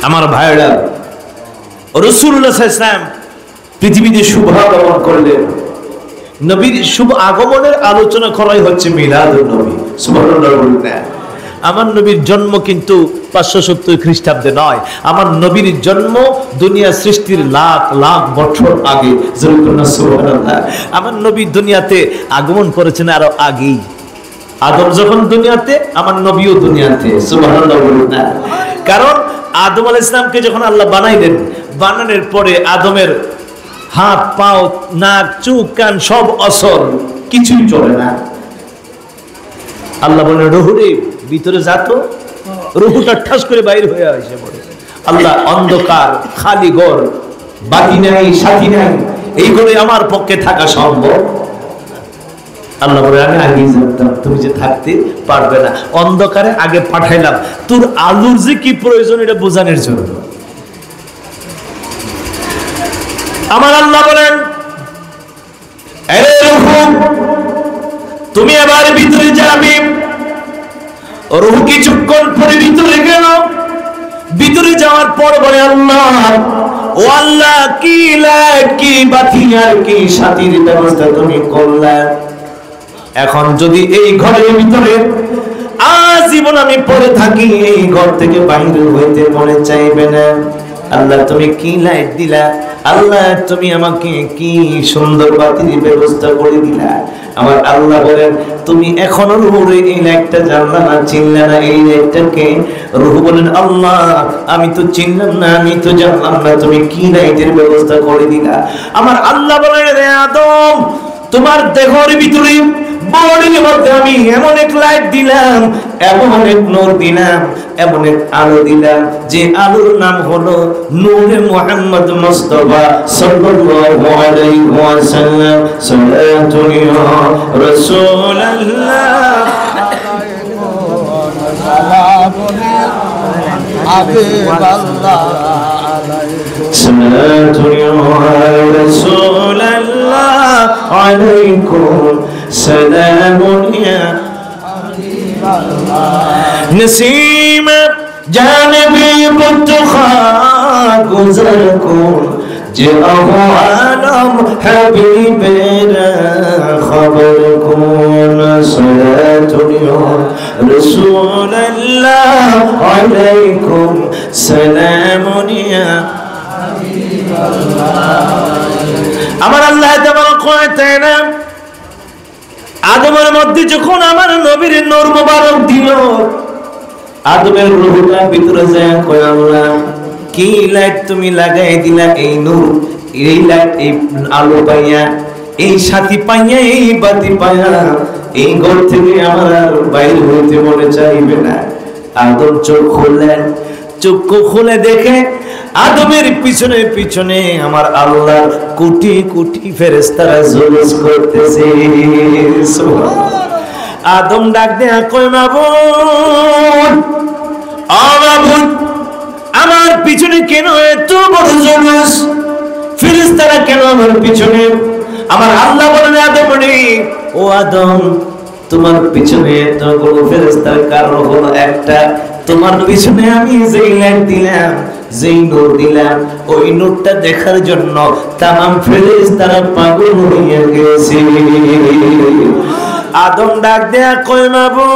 আমার ভাইরা, রাসূলুল্লাহ সাল্লাল্লাহু আলাইহি ওয়াসাল্লাম পৃথিবীতে শুভ আগমন করলেন। নবীর শুভ আগমনের আলোচনা করাই হচ্ছে মিলাদুন নবী। সুবহানাল্লাহ বলুন না। আমার নবীর জন্ম কিন্তু 570 খ্রিস্টাব্দে নয়। আমার নবীর জন্ম দুনিয়া সৃষ্টির লাখ লাখ বছর আগে। সুবহানাল্লাহ। আমার নবী দুনিয়াতে আগমন করেছেন আরো আগেই। আদম যখন দুনিয়াতে, আমার নবীও দুনিয়াতে। সুবহানাল্লাহ বলুন না। কারণ আদম আলাইহিস সালামকে যখন আল্লাহ বানাইলেন, বানানোর পরে আদমের হাত পাও নাক চোখ কান সব অসল, কিছুই চলে না। আল্লাহ বলেন রুহুরে ভিতরে যাত, রুহুটা ঠাস করে বাইরে হয়ে আসে পড়ে। আল্লাহ অন্ধকার, খালি ঘর, বাতি নাই সাথী নাই, এই ঘরে আমার পক্ষে থাকা সম্ভব? আল্লাহ বলে আমি আগে জানতাম তুমি যে থাকতে পারবে না, অন্ধকারে আগে পাঠাইলাম তোর আলুর যে কি প্রয়োজন এটা বোঝানোর জন্য। আমার আল্লাহ বলেন তুমি আবার ভিতরে যাবে। রূহ কিছুক্ষণ পরে ভিতরে গেল। ভিতরে যাওয়ার পর বলে আল্লাহ, ও আল্লাহ কি লাইট কি বাতি আর কি সাথীর ব্যবস্থা তুমি করলে। এখন যদি এই ঘরের ভিতরে আজীবন আমি পড়ে থাকি, এই ঘর থেকে বাইরে হইতে মনে চাইবে না। আল্লাহ তুমি কি লাইট দিলা, আল্লাহ তুমি আমাকে কি সুন্দর বাতির ব্যবস্থা করে দিলা। আমার আল্লাহ বলেন তুমি এখনো রুহুরে এই লাইটটা জানলা না, চিনলা না এই লাইটটাকে। রুহু বলেন আল্লাহ আমি তো চিনলাম না, আমি তো জানলাম না তুমি কি লাইটের ব্যবস্থা করে দিলা। আমার আল্লাহ বলেন রে আদম তোমার দেহের ভিতরে বডির মধ্যে আমি এমন এক লাইট দিলাম, এমন এক নূর দিলাম, এমন এক আলো দিলাম যে আলোর নাম হলো নূরে মুহাম্মদ মুস্তাফা সাল্লাল্লাহু আলাইহি ওয়াসাল্লাম। সালাতুন ইয়া রাসূলুল্লাহ সালামুন হাবিবাল্লাহ সালাতুন ইয়া রাসূলুল্লাহ আলাইকুম সালামুন ইয়া नसीम जानबी बुतखा गुजर कुन जे आलम हबीबेरा खबर कुन सलातुन रसूलुल्लाह अलैकुम सलामुन या हबीबल्लाह। আমার আল্লাহ তাবারক ওয়া তাআলা আদমের মধ্যে যখন আমার নবীর নূর মুবারক দিল, আদমের রূহটা ভিতরে যায় কয় আল্লাহ কি লাইট তুমি লাগাই দিলা, এই নূর এই লাইট এই আলো পাইয়া, এই সাথী পাইয়া, এই বাতি পাইয়া এই ঘর থেকে আমার আর বাইরে হইতে মনে চাইবে না। আদম চোখ খুললেন, চোখ খুলে দেখে আদমের পিছনে পিছনে আমার আল্লাহর কোটি কোটি ফেরেশতারা জুলুস করতেছে। আদম ডাক দেয়া কই মাবুদ, ও মাবুদ আমার পিছনে কেন এত বড় জুলুস, ফেরেশতারা কেন আমার পিছনে? আমার আল্লাহ বলেন আদম রে, ও আদম তোমার পিছনে এত বড় ফেরেশতার কারণ হলো একটা, তোমার পিছনে আমি যেই লাইট দিলাম, যেই নূর দিলাম, ওই নূরটা দেখার জন্য তামাম ফেরেশতারা পাগল হয়ে গেছে। আদম ডাক দেয়া কই মাবুদ,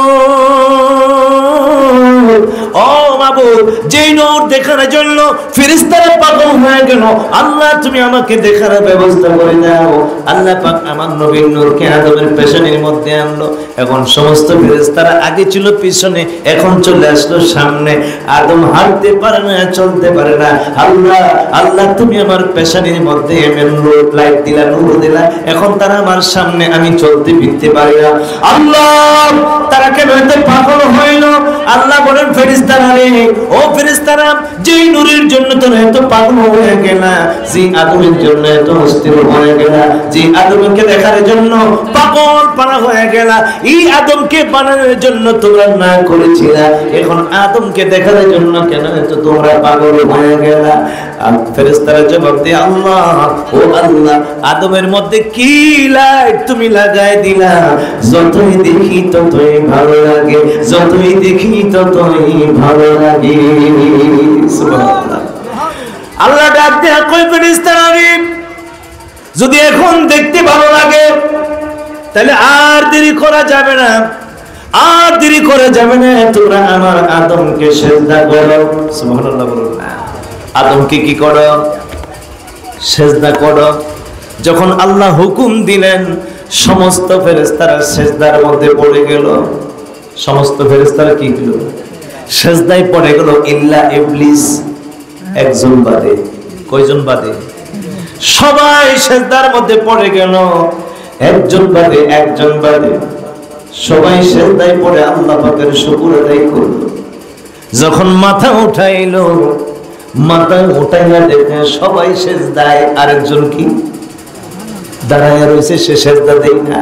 ও মাবুদ যেই নূর দেখার জন্য ফেরেশতারা পাগল হয়ে গেল, আল্লাহ তুমি আমাকে দেখার ব্যবস্থা করে দাও। আল্লাহ পাক আমার নবীর নূরকে আদমের পেছনের মধ্যে আনলো। এখন সমস্ত ফেরেশতারা আগে ছিল পিছনে, এখন চলে আসলো সামনে। আদম হাঁটতে পারে না, চলতে পারে না। আল্লাহ আল্লাহ তুমি আমার পেছনের মধ্যে এমন লাইট দিলা, নূর দিলা, এখন তারা আমার সামনে, আমি চলতে ফিরতে পারি না। আল্লাহ তারা কেন এত পাগল হইল? আল্লাহ বলেন ফেরেশতারা রে, ও ফেরেশতারা যেই নূরের জন্য তোরা এত পাগল হয়ে গেলা, যে আদমের জন্য এত অস্থির হয়ে গেলা, যে আদমকে দেখার জন্য পাগল পারা হয়ে গেলা, এই আদমকে বানানোর জন্য তোমরা না করেছিলা, এখন আদমকে দেখার জন্য কেন এত তোমরা পাগল হয়ে গেলা? ফেরেশতারা জবাব দেয় আল্লাহ, ও আল্লাহ আদমের মধ্যে কি লাইট তুমি লাগাই দিলা, যতই দেখি ততই ভালো লাগে, যতই দেখি ততই ভালো লাগে। সুবহানাল্লাহ। আল্লাহ ডাক দেয়া কই ফেরেশতারা যদি এখন দেখতে ভালো লাগে তাহলে আর দেরি করা যাবে না, আর দেরি করা যাবে না, তোমরা আমার আদমকে সিজদা করো। সুবহানাল্লাহ বলুন না, আদমকে কি করো? সিজদা করো। যখন আল্লাহ হুকুম দিলেন সমস্ত ফেরেশতারা সিজদার মধ্যে পড়ে গেল। সমস্ত ফেরেশতারা কি হলো? সিজদায় পড়ে গেল, ইল্লা ইবলিস একজন বাদে। কয়জন বাদে? সবাই সিজদার মধ্যে পড়ে গেল, একজন বাদে, একজন বাদে। সবাই সিজদায় পড়ে আল্লাহ পাকের শুকর আদায় করলো। যখন মাথা উঠাইলো, মাথা উঠাইয়া দেখে সবাই সিজদায়, আরেকজন কি দাঁড়ায় রয়েছে, সে সিজদা দেয় না।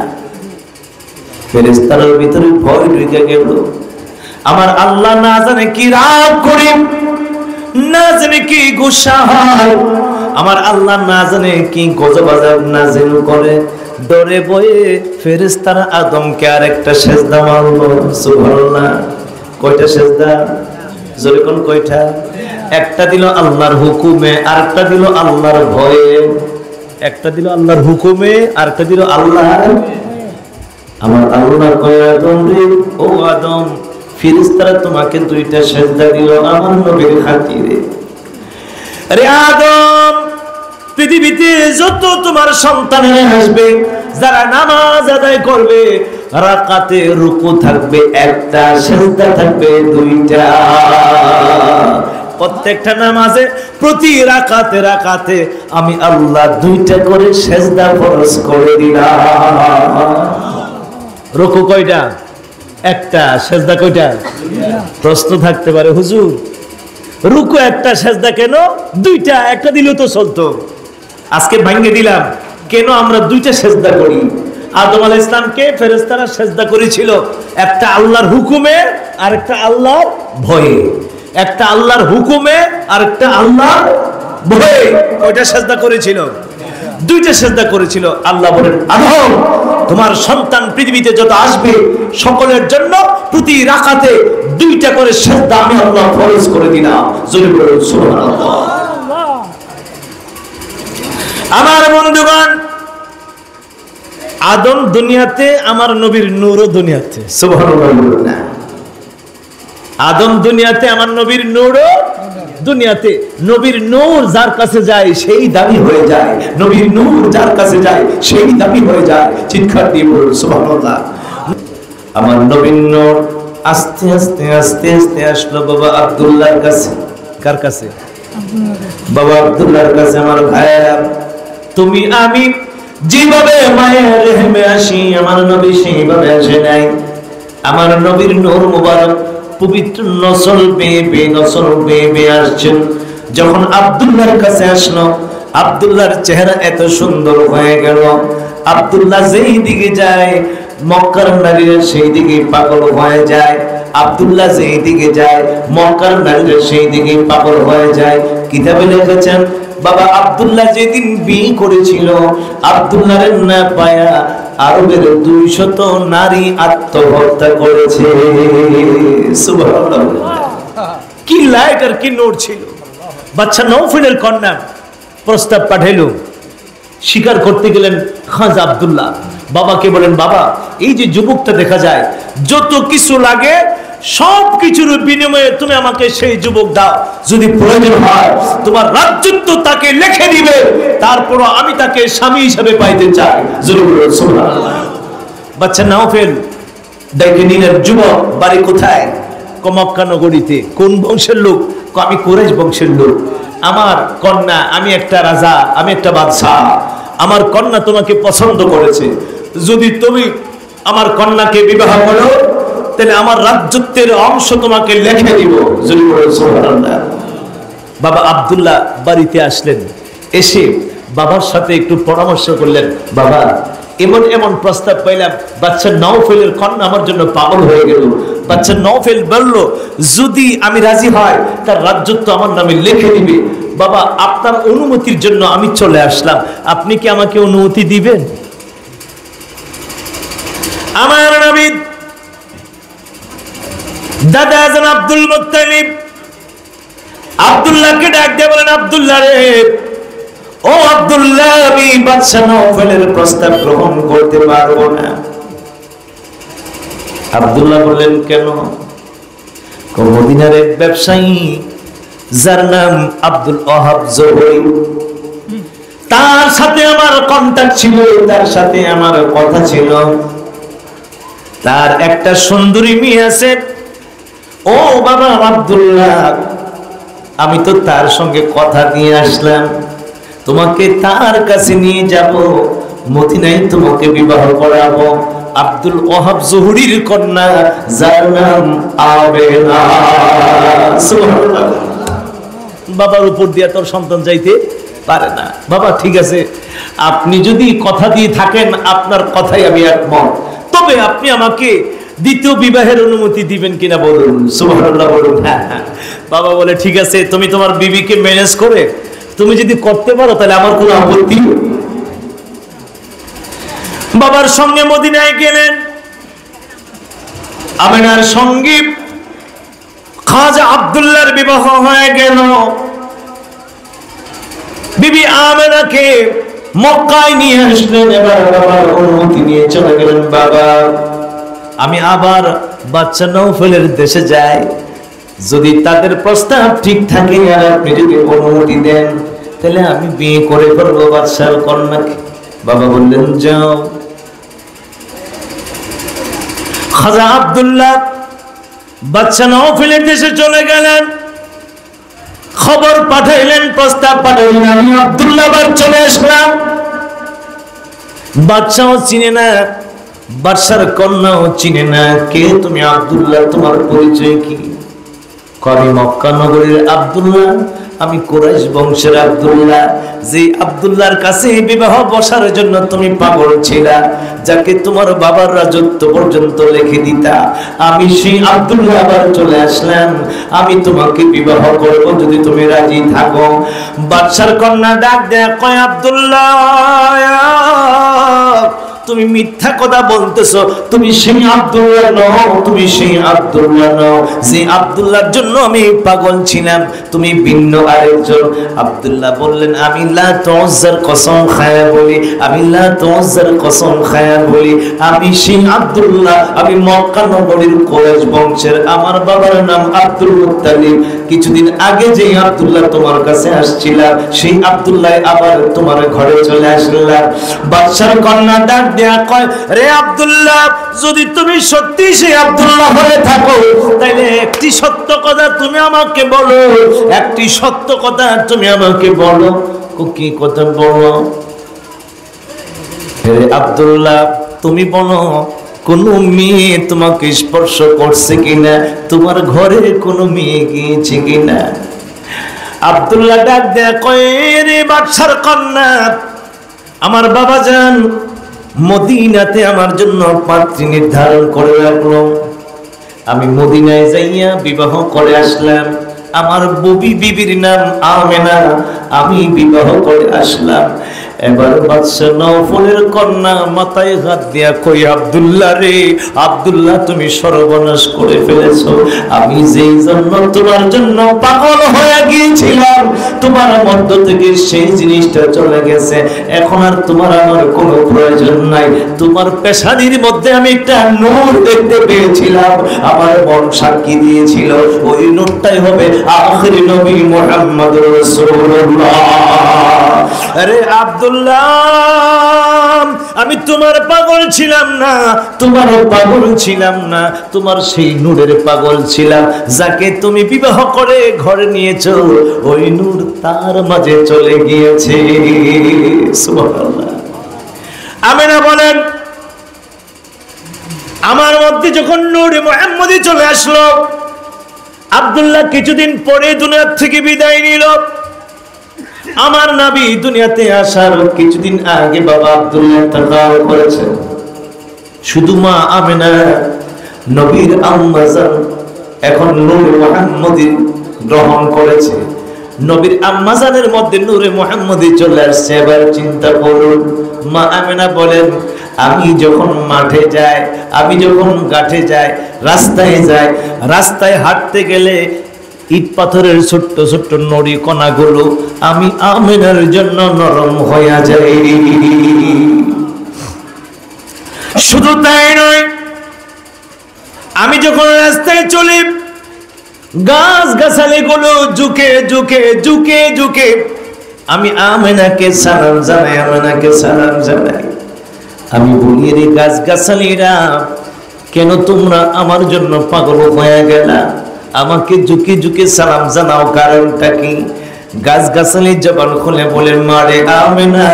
ফেরেশতাদের ভিতরে ভয় ঢুকে গেল। আমার আল্লাহ না জানে কি রাগ করে, না জানে কি গুসা হয়, আমার আল্লাহ না জানে কি গজব আযাব নাযিল করে। ডরে বয়ে ফেরেশতারা আদমকে আরেকটা সিজদা মারলো। সুবহানাল্লাহ। কয়টা সিজদা? জোরে কোন কয়টা? একটা দিল আল্লাহর হুকুমে, আরেকটা দিল আল্লাহর ভয়ে। একটা দিল আল্লাহর হুকুমে, আরেকটা দিল আল্লাহর। আমার আল্লাহ কয়, আদম রে, ও আদম, ফেরেশতারা তোমাকে দুইটা সিজদা দিল আমার নবীর খাতিরে। আরে আদম, পৃথিবীতে যত তোমার সন্তানেরা আসবে, যারা নামাজ আদায় করবে, রাকাতে রুকু থাকবে একটা, সিজদা থাকবে দুইটা। প্রত্যেকটা নামাজে প্রতি রাকাতে রাকাতে আমি আল্লাহ দুইটা করে সিজদা ফরজ করে দিলাম। রুকু কয়টা? একটা। সিজদা কয়টা? প্রশ্ন থাকতে পারে, হুজুর রুকু একটা, সিজদা কেন দুইটা? একটা দিলেও তো চলতো। আজকে ভাঙিয়ে দিলাম কেন আমরা দুইটা সিজদা করি। আদম আলাইহিস সালামকে ফেরেশতারা সিজদা করেছিল একটা আল্লাহর হুকুমে, আর একটা আল্লাহর ভয়ে। একটা আল্লাহর হুকুমে, আর একটা আল্লাহর ভয়ে। কয়টা সিজদা করেছিল? দুইটা সিজদা করেছিল। আল্লাহ বলেন, আদম, তোমার সন্তান পৃথিবীতে যত আসবে সকলের জন্য প্রতি রাকাতে দুইটা করে সিজদা আমি আল্লাহ ফরজ করে দিলাম। জোরে বলুন সুবহানাল্লাহ। আমার বন্ধুগণ, আদম দুনিয়াতে, আমার নবীর নূরও দুনিয়াতে। সুবহানাল্লাহ বলুন না। আদম দুনিয়াতে, আমার নবীর নূরও দুনিয়াতে। নবীর নূর যার কাছে যায় সেই দামি হয়ে যায়। নবীর নূর যার কাছে যায় সেই দামি হয়ে যায়। চিৎকার দিয়ে বলুন সুবহানাল্লাহ। আমার নবীর নূর আস্তে আস্তে আস্তে আস্তে আসলো বাবা আব্দুল্লাহর কাছে। কার কাছে? বাবা আব্দুল্লাহর কাছে। আমার ভাইরা, তুমি আমি যেভাবে মায়ের রেহেমে আসি, আমার নবী সেইভাবে আসে নাই। আমার নবীর নূর মুবারক পবিত্র নসল বেয়ে নসল বেয়ে আসছেন। যখন আব্দুল্লাহর কাছে আসলো, আব্দুল্লাহর চেহারা এত সুন্দর হয়ে গেল। আব্দুল্লাহ যেই দিকে যায় মক্কার নারীরা সেই দিকে পাগল হয়ে যায়। আব্দুল্লাহ যেই দিকে যায় মক্কার নারীরা সেই দিকে পাগল হয়ে যায়। কিতাবে লিখেছেন, বাবা আব্দুল্লাহ যেদিন বিয়ে করেছিল, আব্দুল্লাহর না পায়া আরবের 200 নারী আত্মহত্যা করেছে। সুবহানাল্লাহ। কি লাইট আর কি নোট ছিল। বাচ্চা নওফলের কন্যা প্রস্তাব পাঠাইলো, স্বীকার করতে গেলেন খাজা আব্দুল্লাহ। বাবাকে বলেন, বাবা এই যে যুবকটা দেখা যায়, যত কিছু লাগে সব কিছুর বিনিময়ে তুমি আমাকে সেই যুবক দাও। যদি প্রয়োজন হয় তোমার রাজত্ব তাকে লিখে দিবে, তারপর আমি তাকে স্বামী হিসেবে পাইতে চাই। সুবহানাল্লাহ। বাচ্চা নওফল দেখে নিলেন, যুবক বাড়ি কোথায়? মক্কা নগরীতে। কোন বংশের লোক? আমি কুরাইশ বংশের লোক। আমার কন্যা, আমি একটা রাজা, আমি একটা বাদশাহ, আমার কন্যা তোমাকে পছন্দ করেছে। যদি তুমি আমার কন্যাকে বিবাহ করো তাহলে আমার রাজত্বের অংশ তোমাকে লিখে দিব। সুবহানাল্লাহ। বাবা আব্দুল্লাহ বাড়িতে আসলেন, এসে বাবার সাথে একটু পরামর্শ করলেন। বাবা, এমন এমন প্রস্তাব পাইলাম, বাচ্চা নওফলের কন্যা আমার জন্য পাগল হয়ে গেল। বাচ্চা নওফল বলল, যদি আমি রাজি হয় তার রাজত্ব আমার নামে লিখে দিবে। বাবা, আপনার অনুমতির জন্য আমি চলে আসলাম, আপনি কি আমাকে অনুমতি দিবেন? আমার নবী দাদা আব্দুল মুত্তালিব আব্দুল্লাহকে ডাক দিয়ে বলেন, আব্দুল্লাহ রে, ও আব্দুল্লাহ, আমি বাদশা নওফলের প্রস্তাব গ্রহণ করতে পারবো না। আব্দুল্লাহ বললেন, কেন? মদিনার এক ব্যবসায়ী যার নাম আব্দুল ওয়াহাব জোহরি, তার সাথে আমার কন্টাক্ট ছিল, তার সাথে আমার কথা ছিল। তার একটা সুন্দরী মেয়ে আছে। ও বাবা আব্দুল্লাহ, আমি তো তার সঙ্গে কথা দিয়ে আসলাম, তোমাকে তার কাছে নিয়ে যাব, মদিনায় তোমাকে বিবাহ করাবো আব্দুল ওয়াহাব জোহরির কন্যা যার নাম আমেনা। সুবহানাল্লাহ। বাবার উপর দিয়া তোর সন্তান যাইতে পারে না। বাবা ঠিক আছে, আপনি যদি কথা দিয়ে থাকেন, আপনার কথাই আমি একমত, তবে আপনি আমাকে দ্বিতীয় বিবাহের অনুমতি দিবেন কিনা বলুন। সুবহানাল্লাহ বলুন। হ্যাঁ হ্যাঁ। বাবা বলে, ঠিক আছে, তুমি তোমার বিবিকে ম্যানেজ করে তুমি যদি করতে পারো তাহলে আমার কোনো আপত্তি। বাবার সঙ্গে মদিনায় গেলেন। আমেনার সঙ্গে খাজা আব্দুল্লাহর বিবাহ হয়ে গেল। বিবি আমেনাকে মক্কায় নিয়ে আসলেন। এবার বাবার অনুমতি নিয়ে চলে গেলেন, বাবা আমি আবার বাদশা নওফলের দেশে যাই, যদি তাদের প্রস্তাব ঠিক থাকে আর আপনি যদি অনুমতি দেন তাহলে আমি বিয়ে করে ফেলবো বাদশার কন্যাকে। বাবা বললেন, যাও। খাজা আব্দুল্লাহ বাদশা নওফলের দেশে চলে গেলেন। খবর পাঠাইলেন, প্রস্তাব পাঠাইলেন, আমি আব্দুল্লাহ আবার চলে আসলাম। বাদশাও চিনে না, বাদশার কন্যাও চিনে না। কে তুমি? আব্দুল্লাহ, তোমার পরিচয় কি? আমি মক্কা নগরীর আব্দুল্লাহ, আমি কুরাইশ বংশের আব্দুল্লাহ, যে আব্দুল্লাহর কাছে বিবাহ বসার জন্য তুমি পাগল ছিলা, যাকে তোমার বাবার রাজত্ব পর্যন্ত লিখে দিতা, আমি সেই আব্দুল্লাহ আবার চলে আসলাম, আমি তোমাকে বিবাহ করব যদি তুমি রাজি থাকো। বাদশার কন্যা ডাক দেয়, কয় আব্দুল্লাহ, তুমি মিথ্যা কথা বলতেছো, তুমি সেই আব্দুল্লাহ নও, তুমি সেই আব্দুল্লাহ নও যে আব্দুল্লাহর জন্য আমি পাগল ছিলাম, তুমি ভিন্ন আরেকজন। আব্দুল্লাহ বললেন, আমি লাত উজ্জার কসম খায়া বলি, আমি লাত উজ্জার কসম খায়া বলি, আমি সেই আব্দুল্লাহ, আমি মক্কা নগরীর কুরাইশ বংশের, আমার বাবার নাম আব্দুল মুত্তালিব। কিছুদিন আগে যে আব্দুল্লাহ তোমার কাছে আসছিলাম, সেই আব্দুল্লাহ আবার তোমার ঘরে চলে আসলাম। বাদশার কন্যা ডাক দেয়া কয়, রে আব্দুল্লাহ, যদি তুমি সত্যি সেই আব্দুল্লাহ হয়ে থাকো তাহলে একটি সত্য কথা তুমি আমাকে বলো, একটি সত্য কথা তুমি আমাকে বলো। কি কথা বলো? রে আব্দুল্লাহ, তুমি বলো, কোন মেয়ে তোমাকে স্পর্শ করছে কিনা, তোমার ঘরে কোন মেয়ে গিয়েছে কিনা? আব্দুল্লাহ ডাক দেয়া কয়, রে বাদশার কন্যা, আমার বাবা জান মদিনাতে আমার জন্য পাত্রী নির্ধারণ করে রাখলো, আমি মদিনায় যাইয়া বিবাহ করে আসলাম, আমার বিবির নাম আমেনা, আমি বিবাহ করে আসলাম। এবার বাদশা নওফলের কন্যা মাথায় হাত দিয়া কই, আব্দুল্লাহ রে, আব্দুল্লাহ তুমি সর্বনাশ করে ফেলেছো, আমি যেই জন্য তোমার জন্য পাগল হয়ে গিয়েছিলাম, তোমার মধ্য থেকে সেই জিনিসটা চলে গেছে, এখন আর তোমার আমার কোনো প্রয়োজন নাই। তোমার পেশানির মধ্যে আমি একটা নূর দেখতে পেয়েছিলাম, আমার মন সাক্ষী দিয়েছিল, ওই নূরটাই হবে আখির নবী মুহাম্মদুর রাসূলুল্লাহ। আরে আব্দুল্লাহ, আমি তোমার পাগল ছিলাম না, তোমার পাগল ছিলাম না, তোমার সেই নূরের পাগল ছিলাম, যাকে তুমি বিবাহ করে ঘরে নিয়েছো, ওই নূর তার মাঝে চলে গিয়েছে। সুবহানাল্লাহ। আমেনা বলেন, আমার মধ্যে যখন নূরে মুহাম্মদী চলে আসলো, আব্দুল্লাহ কিছুদিন পরে দুনিয়া থেকে বিদায় নিল। আমার নবী দুনিয়াতে আসার কিছুদিন আগে বাবা আব্দুল্লাহ ইন্তেকাল করেছেন। শুধু মা আমেনা নবীর আম্মা জান এখন নূরে মুহাম্মদী গ্রহণ করেছে, নবীর আম্মা জানের মধ্যে নূরে মুহাম্মদী চলে আসছে। এবার চিন্তা করুন, মা আমেনা বলেন, আমি যখন মাঠে যাই, আমি যখন ঘাটে যাই, রাস্তায় যাই, রাস্তায় হাঁটতে গেলে ইট পাথরের ছোট্ট ছোট্ট নড়ি কণাগুলো আমি আমেনার জন্য নরম হয়ে যাই। শুধু তাই নয়, আমি যখন রাস্তায় চলি গাছ গাছালি গুলো ঝুঁকে ঝুঁকে ঝুঁকে ঝুঁকে আমি আমেনাকে সালাম জানাই, আমেনাকে সালাম জানাই। আমি বলি রে গাছ গাছালিরা, কেন তোমরা আমার জন্য পাগল হয়ে গেলা? আমাকে ঝুঁকে ঝুঁকে সালাম জানাও, কারণটা কি? গাছ গাছালি জবান খুলে বলে, মা রে আমেনা,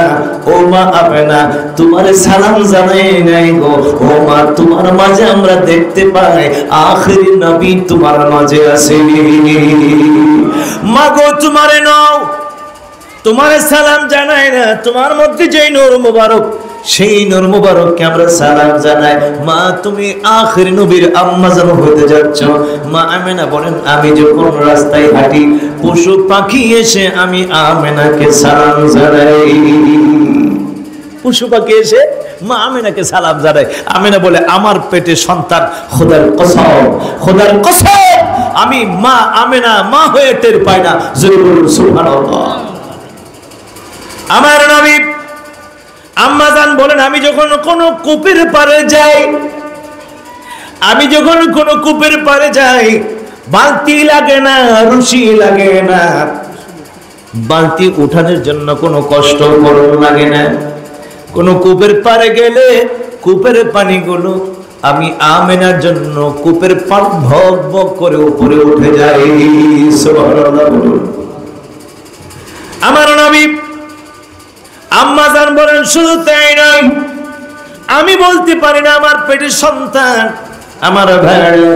ও মা আমেনা, তোমার সালাম জানাই নাই গো। ও মা, তোমার মাঝে আমরা দেখতে পাই আখিরি নবী তোমার মাঝে আছে। মা গো, তোমারে নাও, তোমার সালাম জানাই না। তোমার মধ্যে যে নূর মুবারক, সেই নূর মুবারককে আমরা সালাম জানাই। মা, তুমি আখির নবীর আম্মা জান হতে যাচ্ছ। মা আমেনা বলেন, আমি যখন রাস্তায় হাঁটি পশু পাখি এসে আমি আমেনাকে সালাম জানাই। পশু পাখি এসে মা আমেনাকে সালাম জানাই। আমেনা বলে, আমার পেটে সন্তান, খোদার কসম, খোদার কসম, আমি মা আমেনা মা হয়ে টের পাই না। সুবহানাল্লাহ। আমার নবী আম্মা জান বলেন, আমি যখন কোনো কূপের পাড়ে যাই, আমি যখন কোনো কূপের পাড়ে যাই, বালতি লাগে না, রশি লাগে না, বালতি উঠানোর জন্য কোনো কষ্ট লাগে না। কোনো কূপের পাড়ে গেলে কূপের পানিগুলো আমি আমেনার জন্য কূপের পানি ভগ ভগ করে উপরে উঠে যাই। সুবহানাল্লাহ। আমার নবী আম্মা জান বলেন, শুধু তাই নয়, আমি বলতে পারি না আমার পেটের সন্তান। আমার ভাইরা,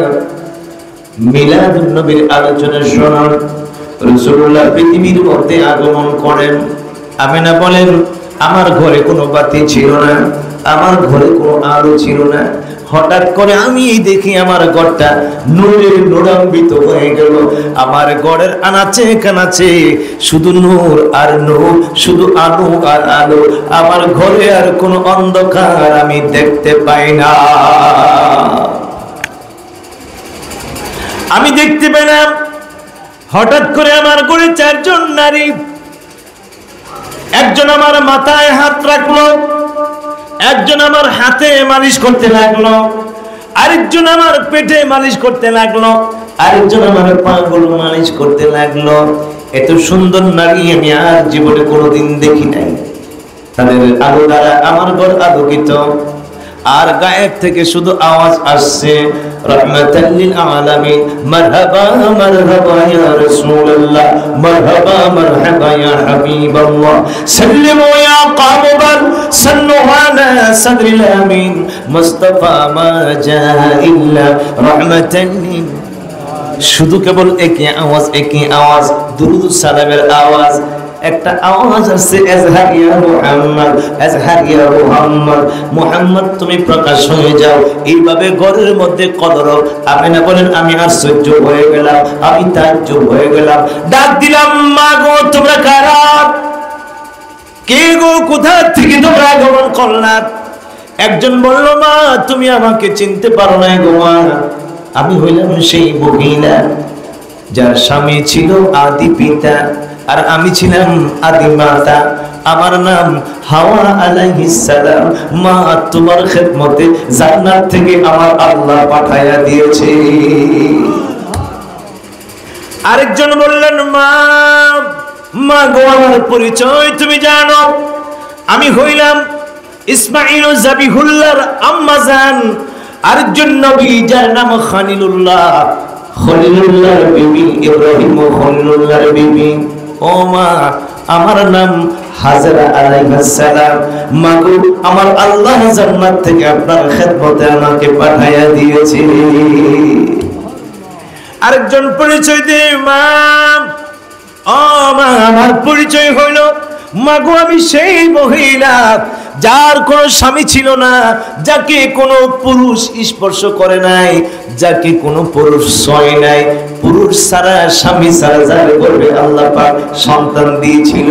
মিলাদুন নবীর আলোচনা শোনার রাসূলুল্লাহ পৃথিবীর মধ্যে আগমন করেন। আমেনা বলেন, আমার ঘরে কোনো বাতি ছিল না, আমার ঘরে কোনো আলো ছিল না। হঠাৎ করে আমি দেখি আমার ঘরটা নূরে নূরান্বিত হয়ে গেল। আমার ঘরের আনাচে কানাচে শুধু নূর আর নূর, শুধু আলো আর আলো। আমার ঘরে আর কোনো অন্ধকার আমি দেখতে পাই না, আমি দেখতে পেলাম। হঠাৎ করে আমার ঘরে চারজন নারী, একজন আমার মাথায় হাত রাখলো, একজন আমার হাতে মালিশ করতে লাগলো, আরেকজন আমার পেটে মালিশ করতে লাগলো, আরেকজন আমার পাগুলো মালিশ করতে লাগলো। এত সুন্দর নারী আমি আর জীবনে কোনোদিন দেখি নাই। তাদের আলো দ্বারা আমার ঘর আলোকিত। আর গায়েব থেকে শুধু আওয়াজ আসছে, রাহমাতাল লিল আলামিন, মারহাবা মারহাবা ইয়া রাসূলুল্লাহ, মারহাবা মারহাবা ইয়া হাবিবাল্লাহ, সাল্লিমু ইয়া কামবাল, সাল্লু আলা সাদরিল আমিন, মুস্তাফা মা জা ইল্লা রাহমাতাল লিল। শুধু কেবল একই আওয়াজ, একই আওয়াজ, দুরূদ সালামের আওয়াজ। একটা আওয়াজ আছে, আজহার ইয়া মুহাম্মদ, আজহার ইয়া মুহাম্মদ, মুহাম্মদ তুমি প্রকাশ হয়ে যাও। এইভাবে ঘরের মধ্যে কদর। আমেনা বলেন, আমি আশ্চর্য হয়ে গেলাম, আমি তাজ্জব হয়ে গেলাম। ডাক দিলাম, মা গো, তোমরা কারা? কে গো, কোথা থেকে তোমরা আগমন করলা? একজন বলল, মা, তুমি আমাকে চিনতে পারো না গো মা, আমি হইলাম সেই মহিলা যার স্বামী ছিল আদি পিতা, আর আমি ছিলাম আদি মাতা। আমার নাম হাওয়া আলাইহিস সালাম। মা, তোমার খেদমতে জান্নাত থেকে আমার আল্লাহ পাঠায়া দিয়েছে। আরেকজন বললেন, মা, মা গো, আমার পরিচয় তুমি জানো? আমি হইলাম ইসমাঈল ও জাবিহুল্লাহর আম্মা জান। আরেকজন নবী যার নাম খলিলুল্লাহ, খলিলুল্লাহর বিবি ইব্রাহিম ও খলিলুল্লাহর বিবি। ও মা, আমার নাম হাজরা আলাইহিস সালাম। মা গো, আমার আল্লাহ জান্নাত থেকে আপনার খেদমতে আমাকে পাঠায়া দিয়েছে। আরেকজন পরিচয় দে মা। ও মা, আমার পরিচয় হইল, মা গো, আমি সেই মহিলা যার কোনো স্বামী ছিল না, যাকে কোনো পুরুষ স্পর্শ করে নাই, যাকে কোনো পুরুষ ছয় নাই। পুরুষ ছাড়া, স্বামী ছাড়া যার গর্ভে আল্লাহ পাক সন্তান দিয়েছিল।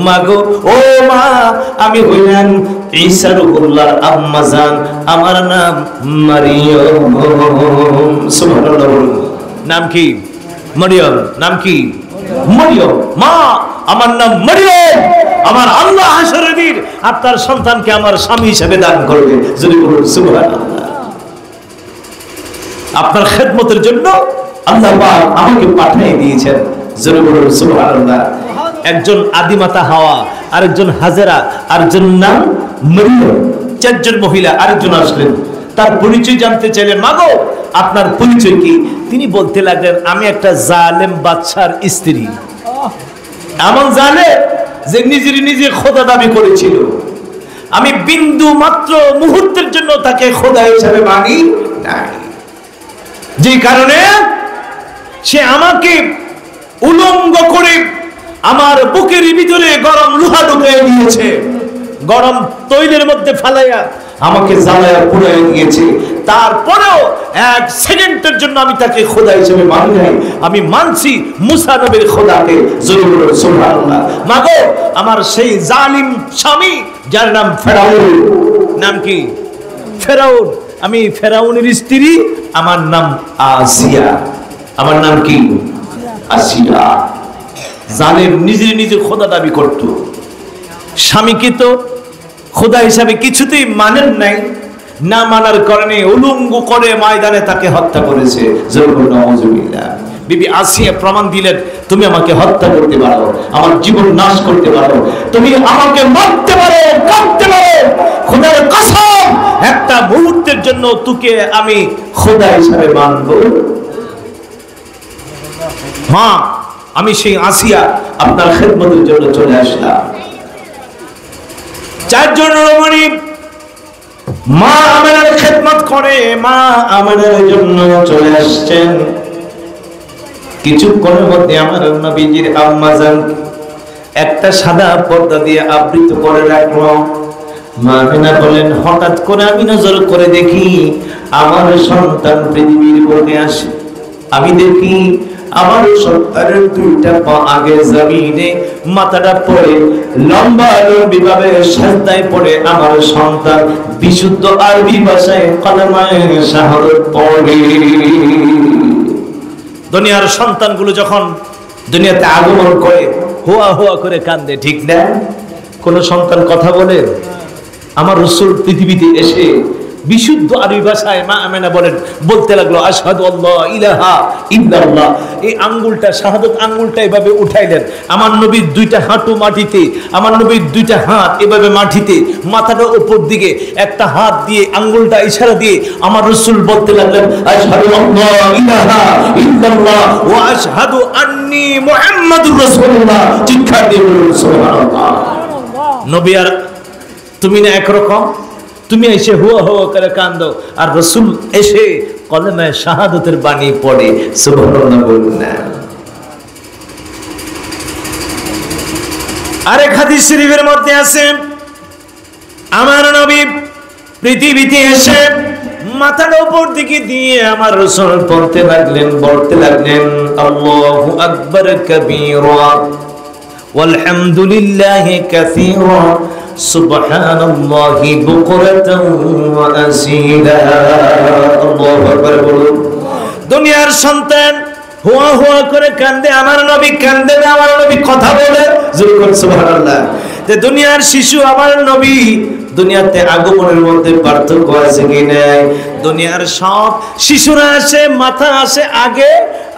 মা গো, ও মা, আমি হইলাম ঈসা রুহুল্লাহর আম্মা জান। আমার নাম মারিয়ম। সুবহানাল্লাহ। নাম কি? মরিয়ম। নাম কি? মরিয়ম। মা, আমার নাম মরিয়ম। আমার আল্লাহ হাসরের দিন আপনার সন্তানকে আমার স্বামী হিসেবে দান করবে। যদি বলুন সুবহানাল্লাহ। আপনার খেদমতের জন্য আল্লাহ পাক আমাকে পাঠিয়ে দিয়েছেন। যদি বলুন সুবহানাল্লাহ। একজন আদিমাতা হাওয়া, আরেকজন হাজেরা, আরেকজন নাম মরিয়ম, চারজন মহিলা। আরেকজন আসলেন, তার পরিচয় জানতে চাইলেন, মাগো আপনার পরিচয় কি? তিনি বলতে লাগলেন, আমি একটা জালেম বাদশার স্ত্রী। এমন জালেম যে নিজের নিজে খোদা দাবি করেছিল। আমি বিন্দু মাত্র মুহূর্তের জন্য তাকে খোদা হিসেবে মানি নাই, যে কারণে সে আমাকে উলঙ্গ করে আমার বুকের ভিতরে গরম লোহা ঢুকিয়ে দিয়েছে, গরম তৈলের মধ্যে ফালাইয়া আমাকে জ্বালায়া পুড়াইয়া দিয়েছে। তারপরেও এক সেকেন্ডের জন্য আমি তাকে খোদা হিসেবে মানি নাই, আমি মানছি মুসা নবীর খোদাকে। সুবহানাল্লাহ। মাগো, আমার সেই জালিম স্বামী যার নাম ফেরাউন। নাম কি? ফেরাউন। আমি ফেরাউনের স্ত্রী, আমার নাম আসিয়া। আমার নাম কি? আসিয়া। জালেম নিজে নিজে খোদা দাবি করত, স্বামীকে তো খোদা হিসাবে কিছুতেই মানেন নাই। না মানার কারণে উলঙ্গ করে ময়দানে তাকে হত্যা করেছে। বিবি আসিয়া প্রমাণ দিলেন, তুমি আমাকে হত্যা করতে পারো, আমার জীবন নাশ করতে পারো, তুমি আমাকে মারতে পারো, কাটতে পারো, খোদার কসম একটা মুহূর্তের জন্য তোকে আমি খোদা হিসাবে মানব। মা, আমি সেই আসিয়া আপনার খেদমতের জন্য চলে আসলাম। চারজন রমণী মা আমেনার খেদমত করে, মা আমেনার জন্য চলে আসছেন। কিছুক্ষণের মধ্যে আমার নবীজির আম্মা জান একটা সাদা পর্দা দিয়ে আবৃত করে রাখলো। মা আমেনা বলেন, হঠাৎ করে আমি নজর করে দেখি আমার সন্তান পৃথিবীর বুকে আসে। আমি দেখি আমার সন্তানের দুইটা পা আগে জমিনে, মাথাটা পড়ে লম্বা লম্বিভাবে সাজদায় পড়ে আমার সন্তান বিশুদ্ধ আরবি ভাষায় কালেমায়ে শাহাদাত পড়ে। দুনিয়ার সন্তানগুলো যখন দুনিয়াতে আগমন করে হুয়া হুয়া করে কান্দে, ঠিক না? কোন সন্তান কথা বলে? আমার রাসূল পৃথিবীতে এসে বিশুদ্ধ আরবি ভাষায় মা আমেনা বলেন, বলতে লাগলো আশহাদু আল্লা ইলাহা ইল্লাল্লাহ। এই আঙ্গুলটা, শাহাদাত আঙ্গুলটা এভাবে উঠাইলেন। আমার নবীর দুইটা হাঁটু মাটিতে, আমার নবীর দুইটা হাত এভাবে মাটিতে, মাথাটা উপর দিকে, একটা হাত দিয়ে আঙ্গুলটা ইশারা দিয়ে আমার রাসূল বলতে লাগলেন, আশহাদু আল্লা ইলাহা ইল্লাল্লাহ ওয়া আশহাদু আন্নী মুহাম্মাদুর রাসূলুল্লাহ। চিৎকার দিয়ে বলুন সুবহানাল্লাহ। নবী আর তুমি না একরকম, তুমি এসে হুয়া হুয়া করে কান্দো, আর রাসূল এসে কলেমায়ে শাহাদাতের বাণী পড়ে। সুবহানাল্লাহ বলুন না। আরেক হাদিস শরীফের মধ্যে আছে, আমার নবী পৃথিবীতে এসে মাথার উপর দিকে দিয়ে আমার রাসূল বলতে লাগলেন আল্লাহু আকবার কাবীরা ওয়ালহামদুলিল্লাহি কাসীরা সুবহানাল্লাহি বুকরাতান ওয়া আসীলা। আল্লাহু আকবার বলুন। দুনিয়ার সন্তান হুয়া হুয়া করে কান্দে, আমার নবী কান্দে না, আমার নবী কথা বলে। সুবহানাল্লাহ। যে দুনিয়ার শিশু আমার নবী, দুনিয়াতে আগমনের মধ্যে পার্থক্য আছে কি নাই? দুনিয়ার সব শিশুরা আসে, মাথা আসে আগে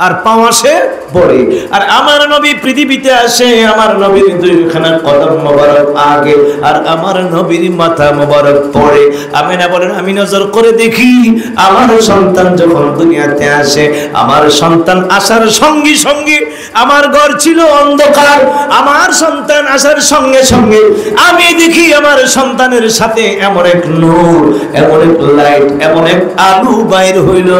আর পা আসে পরে, আর আমার নবী পৃথিবীতে আসে, আমার নবীর দুইখানা কদম মোবারক আগে আর আমার নবীর মাথা মোবারক পরে। আমিনা বলেন, আমি নজর করে দেখি আমার সন্তান যখন দুনিয়াতে আসে, আমার সন্তান আসার সঙ্গে সঙ্গে আমার ঘর ছিল অন্ধকার, আমার সন্তান আসার সঙ্গে সঙ্গে আমি দেখি আমার সন্তানের সাথে এমন এক নূর, এমন এক লাইট, এমন এক আলো বাইর হইল,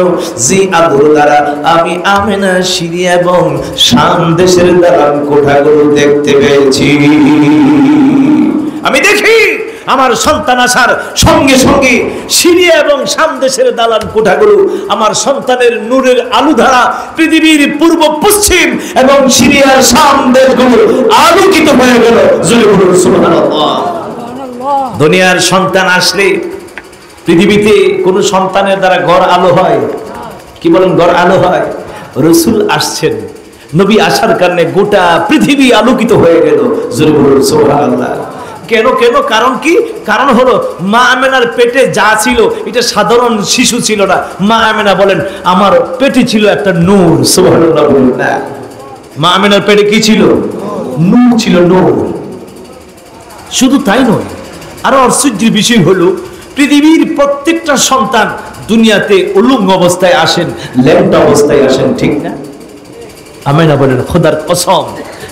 যে আলোর দ্বারা আমি আমেনা, সিরিয়া এবং শাম দেশের দালান কোঠাগুলো দেখতে পেয়েছি। আমি দেখি আমার সন্তান আসার সঙ্গে সঙ্গে সিরিয়া এবং শাম দেশের দালান কোঠাগুলো আমার সন্তানের নূরের আলো ধারা পৃথিবীর পূর্ব পশ্চিম এবং সিরিয়ার শাম দেশগুলো আলোকিত হয়ে গেল। সুবহানাল্লাহ। দুনিয়ার সন্তান আসলে পৃথিবীতে কোন সন্তানের দ্বারা ঘর আলো হয়? কি বলেন? ঘর আলো হয়? রাসূল আসছেন, নবী আসার কারণে গোটা পৃথিবী আলোকিত হয়ে গেল। জোরে বলুন সুবহানাল্লাহ। কেন কেন? কারণ কি? কারণ হলো মা আমেনার পেটে যা ছিল এটা সাধারণ শিশু ছিল না। মা আমেনা বলেন আমার পেটে ছিল একটা নূর। সুবহানাল্লাহ বলুন না। মা আমেনার পেটে কি ছিল? নূর ছিল, নূর। শুধু তাই নয়, আরো আশ্চর্যের বিষয় হলো পৃথিবীর প্রত্যেকটা সন্তান দুনিয়াতে উলঙ্গ অবস্থায় আসেন, ল্যাংটা অবস্থায় আসেন, ঠিক না? আমেনা বলেন খোদার কসম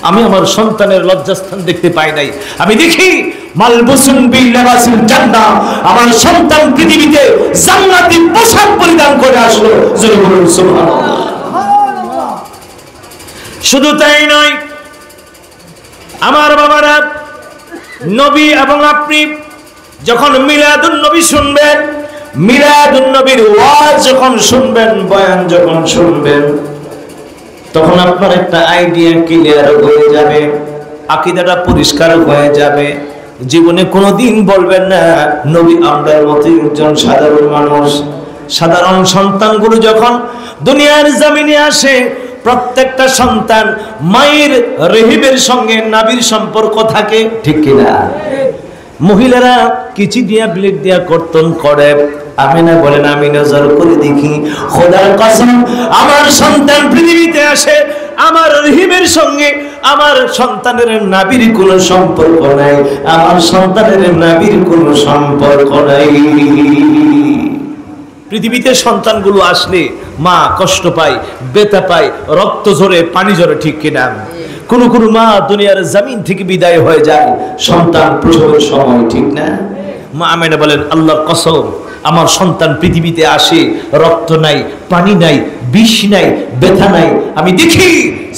আমি আমার সন্তানের লজ্জাস্থান দেখতে পাই নাই। আমি দেখি মালবুসুন বিলিবাসিল জান্নাহ, আমার সন্তান পৃথিবীতে জান্নাতি পোশাক পরিধান করে আসলো। জোরে বলুন সুবহানাল্লাহ। শুধু তাই নয়, আমার বাবারা, নবী এবং আপনি যখন মিলাদুন নবী শুনবেন, মিলাদুন নবীর ওয়াজ যখন শুনবেন, বয়ান যখন শুনবেন, তখন আপনার একটা আইডিয়া ক্লিয়ার হয়ে যাবে, আকীদাটা পরিষ্কার হয়ে যাবে। জীবনে কোনোদিন বলবেন না নবী আমরার মতো একজন সাধারণ মানুষ। সাধারণ সন্তানগুলো যখন দুনিয়ার জমিনে আসে, প্রত্যেকটা সন্তান মায়ের রহিমের সঙ্গে নাবির সম্পর্ক থাকে, ঠিক কিনা? মহিলারা কিচি দিয়া ব্লেড দিয়া কর্তন করে। আমিনা বলেন আমি নজর করে দেখি, খোদার কসম আমার সন্তান পৃথিবীতে আসে, আমার রহিমের সঙ্গে আমার সন্তানের নাবির কোনো সম্পর্ক নাই, আমার সন্তানের নাবির কোনো সম্পর্ক নাই। পৃথিবীতে সন্তানগুলো আসলে মা কষ্ট পায়, ব্যথা পায়, রক্ত ঝরে, পানি ঝরে, ঠিক কিনা? কোন কোন মা দুনিয়ার জমিন থেকে বিদায় হয়ে যায় সন্তান প্রসবের সময়, ঠিক না? মা আমেনা বলেন আল্লাহর কসম আমার সন্তান পৃথিবীতে আসে, রক্ত নাই, পানি নাই, বিষ নাই, ব্যথা নাই। আমি দেখি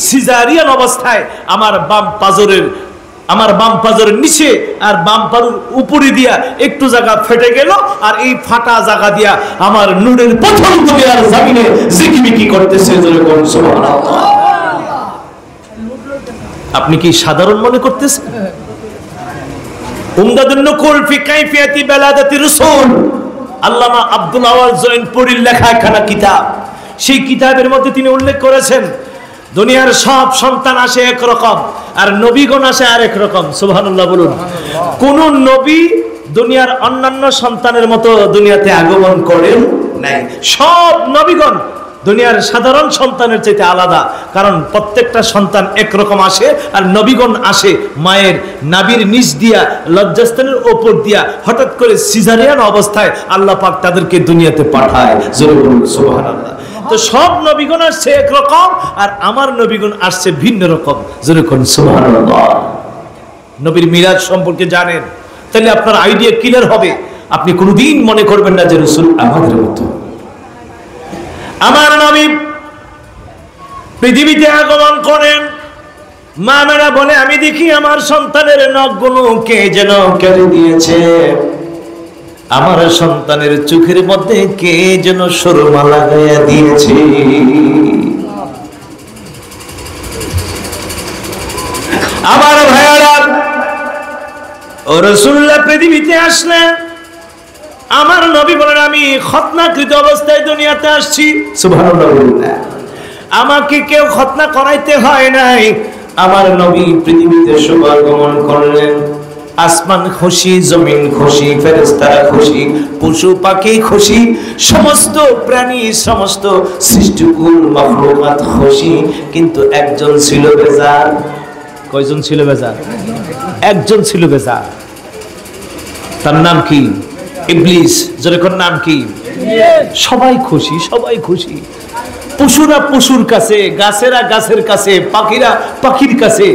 সিজারিয়ান অবস্থায় আমার বাম পাজরের নিচে আর বাম পাজরের উপরে দিয়া একটু জায়গা ফেটে গেল, আর এই ফাটা জায়গা দিয়া আমার নূরের প্রথম দুনিয়ার জমিনে জিকিমিকি করতেছে। জোরে বলুন সুবহানাল্লাহ। আপনি কি সাধারণ মনে করতেছেন? উমদাতুন নুকুল ফি কাইফিয়াতি বালাদাতি রাসূল, আল্লামা আব্দুল আওয়াল জৈনপুরীর লেখা একখানা কিতাব। সেই কিতাবের মধ্যে তিনি উল্লেখ করেছেন দুনিয়ার সব সন্তান আসে একরকম, আর নবীগণ আসে আরেক রকম। সুবহানাল্লাহ বলুন। কোন নবী দুনিয়ার অন্যান্য সন্তানের মতো দুনিয়াতে আগমন করেন নাই। সব নবীগণ দুনিয়ার সাধারণ সন্তানের চাইতে আলাদা, কারণ প্রত্যেকটা সন্তান একরকম আসে, আর নবীগণ আসে মায়ের নাভির নিচ দিয়া, লজ্জাস্থানের ওপর দিয়া, হঠাৎ করে সিজারিয়ান অবস্থায় আল্লাহ পাক তাদেরকে দুনিয়াতে পাঠায়। জোরে বলুন সুবহানাল্লাহ। তো সব নবীগণ আসছে একরকম, আর আমার নবীগণ আসছে ভিন্ন রকম। জোরে বলুন সুবহানাল্লাহ। নবীর মিরাজ সম্পর্কে জানেন, তাহলে আপনার আইডিয়া ক্লিয়ার হবে। আপনি কোনোদিন মনে করবেন না যে রাসূল আমাদের মতো। আমার নবী পৃথিবীতে আগমন করেন, মা মেরা বলে আমি দেখি আমার সন্তানের নখগুলো কে যেন কেটে দিয়েছে, আমার সন্তানের চোখের মধ্যে কে যেন সুরমা লাগাইয়া দিয়েছে। আমার ভাইয়ারা, ও রাসূলুল্লাহ পৃথিবীতে আসলেন, আমার নবী বলেন আমি খতনাকৃত অবস্থায় দুনিয়াতে আসছি। সুবহানাল্লাহ। আমাকে কেউ খতনা করাইতে হয় নাই, আমার নবী পৃথিবীতে শুভাগমন করলেন। আসমান খুশি, জমিন খুশি, ফেরেশতারা খুশি, পশু পাখি খুশি, সমস্ত প্রাণী, সমস্ত সৃষ্টিকুল মাখলুকাত খুশি, কিন্তু একজন ছিল বেজার। কয়জন ছিল বেজার? একজন ছিল বেজার। তার নাম কি? ইবলিস। যেরকম নাম কি? সবাই খুশি, সবাই খুশি। পশুরা পশুর কাছে, গাছেরা গাছের কাছে, পাখিরা পাখির কাছে,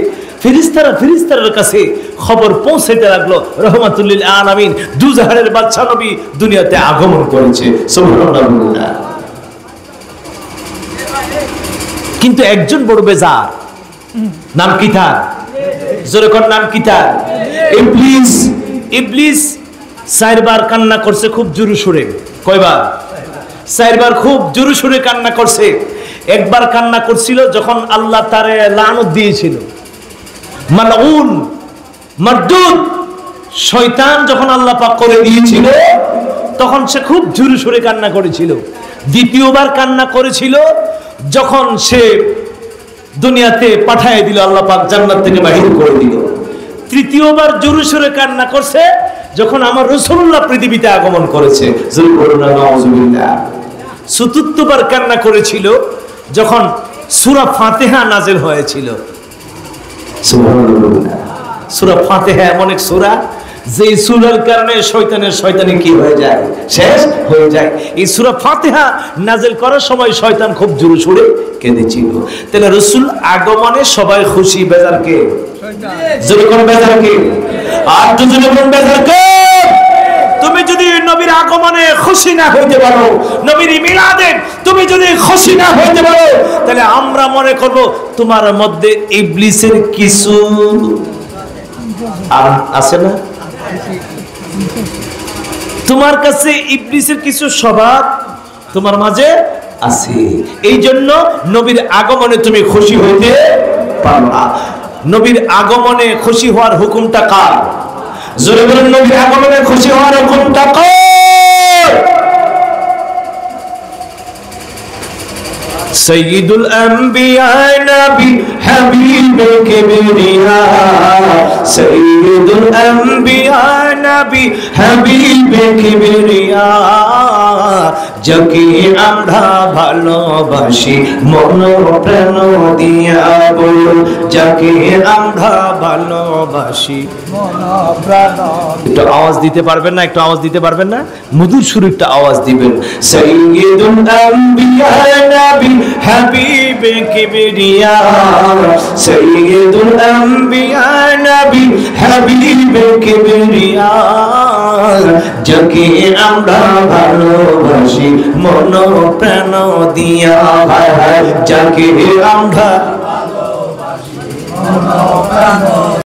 ফেরেশতারা ফেরেশতার কাছে খবর পৌঁছাতে লাগলো রহমাতুল লিল আলামিন দুজাহানের বাদশা নবী দুনিয়াতে আগমন করেছে। সুবহানাল্লাহ। কিন্তু একজন বড় বেজার, নাম কি তার? যেরকম নাম কি তার? ইবলিস। ইবলিস 4 বার কান্না করছে খুব জোরে সুরে। কয়বার? 4 বার খুব জোরে সুরে কান্না করছে। একবার কান্না করছিল যখন আল্লাহ তারে লানত দিয়েছিল, মালউন মারদুদ, শয়তান যখন আল্লাহ পাক করে দিয়েছিল, তখন সে খুব জোরে সুরে কান্না করেছিল। দ্বিতীয়বার কান্না করেছিল যখন সে দুনিয়াতে পাঠিয়ে দিল, আল্লাহ পাক জান্নাত থেকে বাহির করে দিল। তৃতীয়বার জোরে সোরে কান্না করছে যখন আমার রাসূলুল্লাহ পৃথিবীতে আগমন করেছে। চতুর্থবার কান্না করেছিল যখন সূরা ফাতিহা নাযিল হয়েছিল। সুবহানাল্লাহ। সূরা ফাতিহা এমন এক সূরা যে সূরার কারণে শয়তানি কি হয়ে যায়, শেষ হয়ে যায়। এই সূরা ফাতিহা নাযিল করার সময় শয়তান খুব জোরে সোরে কেঁদেছিল। তাহলে রাসূল আগমনে সবাই খুশি, বেজার কে? জোরে কোন বেজার কে? আর দুজনে কোন বেজার কে? তুমি যদি নবীর আগমনে খুশি না হইতে পারো, নবীর মিলাদে তুমি যদি খুশি না হইতে পারো, তাহলে আমরা মনে করব তোমার মধ্যে ইবলিসের কিছু আছে না? তোমার কাছে ইবলিসের কিছু স্বভাব তোমার মাঝে আছে। এই জন্য নবীর আগমনে তুমি খুশি হইতে পারো না। নবীর আগমনে খুশি হওয়ার হুকুমটা কার? জোরে বলেন, নবীর আগমনে খুশি হওয়ার হুকুমটা কার? সৈয়দুল আম্বিয়া নবী হাবিবে কিবরিয়া, সৈয়দুল আম্বিয়া নবী হাবিবে কিবরিয়া, যাকে আমরা ভালোবাসি মন প্রাণ দিয়া, বলুন যাকে আমরা ভালোবাসি মন প্রাণ। একটু আওয়াজ দিতে পারবেন না? একটু আওয়াজ দিতে পারবেন না? মধুর সুরে একটা আওয়াজ দিবেন। সৈয়দুল আম্বিয়া নবী হাবিবে কিবরিয়া, সৈয়দুল আম্বিয়া নবী হাবিবে কিবরিয়া, যাকে আমরা ভালোবাসি মন প্রাণ দিয়া, যাকে আমরা ভালোবাসি মন প্রাণ